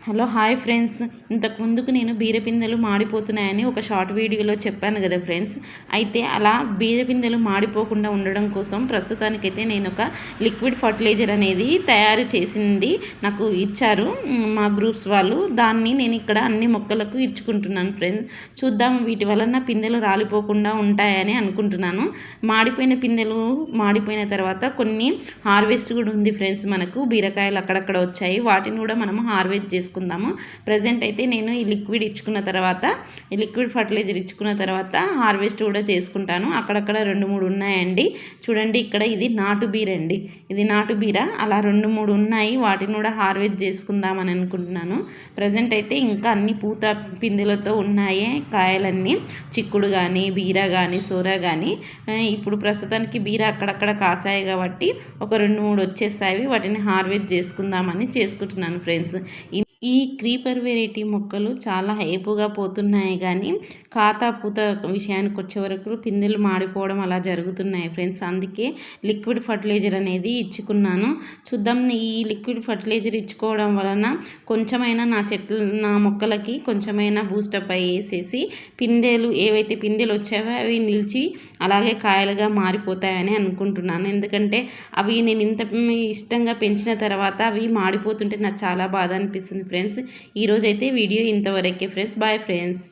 Hello hi friends, ఇంతకు ముందుకు నేను బీరపిందెలు మాడిపోతున్నాయని ఒక షార్ట్ వీడియోలో చెప్పాను కదా ఫ్రెండ్స్. అయితే అలా బీరపిందెలు మాడిపోకుండా ఉండడం కోసం ప్రస్తుతానికైతే నేను ఒక లిక్విడ్ ఫర్టిలైజర్ అనేది తయారు చేసింది నాకు ఇచ్చారు మా గ్రూప్స్ వాళ్ళు. దాన్ని నేను ఇక్కడ అన్ని మొక్కలకు ఇచ్చుకుంటున్నాను ఫ్రెండ్స్. చూద్దాం వీటి వలన పిందెలు రాలిపోకుండా ఉంటాయని అనుకుంటున్నాను. మాడిపోయిన పిందెలు మాడిపోయిన తర్వాత కొన్ని హార్వెస్ట్ కూడా ఉంది ఫ్రెండ్స్. మనకు బీరకాయలు అక్కడక్కడ వచ్చాయి, వాటిని కూడా మనం హార్వెస్ట్ చేసుకుందాము. ప్రజెంట్ అయితే నేను ఈ లిక్విడ్ ఇచ్చుకున్న తర్వాత, ఈ లిక్విడ్ ఫర్టిలైజర్ ఇచ్చుకున్న తర్వాత హార్వెస్ట్ కూడా చేసుకుంటాను. అక్కడక్కడ 2-3 ఉన్నాయండి. చూడండి, ఇక్కడ ఇది నాటు బీర అండి, ఇది నాటు బీర. అలా 2-3 ఉన్నాయి, వాటిని కూడా హార్వెస్ట్ చేసుకుందామని అనుకుంటున్నాను. ప్రజెంట్ అయితే ఇంకా అన్ని పూత పిందెలతో ఉన్నాయి కాయలన్నీ, చిక్కుడు కానీ బీర కానీ సోర కానీ. ఇప్పుడు ప్రస్తుతానికి బీర అక్కడక్కడ కాసాయి కాబట్టి ఒక 2-3 వచ్చేసాయి, వాటిని హార్వెస్ట్ చేసుకుందామని చేసుకుంటున్నాను ఫ్రెండ్స్. ఈ క్రీపర్ వెరైటీ మొక్కలు చాలా ఏపుగా పోతున్నాయి, కానీ ఖాతా పూత విషయానికి వచ్చే వరకు పిందెలు మాడిపోవడం అలా జరుగుతున్నాయి ఫ్రెండ్స్. అందుకే లిక్విడ్ ఫర్టిలైజర్ అనేది ఇచ్చుకున్నాను. చూద్దాం, ఈ లిక్విడ్ ఫర్టిలైజర్ ఇచ్చుకోవడం వలన కొంచెమైనా నా మొక్కలకి కొంచెమైనా బూస్టప్ అయ్యేసేసి పిందెలు ఏవైతే పిందెలు వచ్చావో అవి నిలిచి అలాగే కాయలుగా మారిపోతాయని అనుకుంటున్నాను. ఎందుకంటే అవి నేను ఇంత ఇష్టంగా పెంచిన తర్వాత అవి మాడిపోతుంటే నాకు చాలా బాధ అనిపిస్తుంది ఫ్రెండ్స్. ఈరోజైతే వీడియో ఇంతవరకే ఫ్రెండ్స్. Bye friends.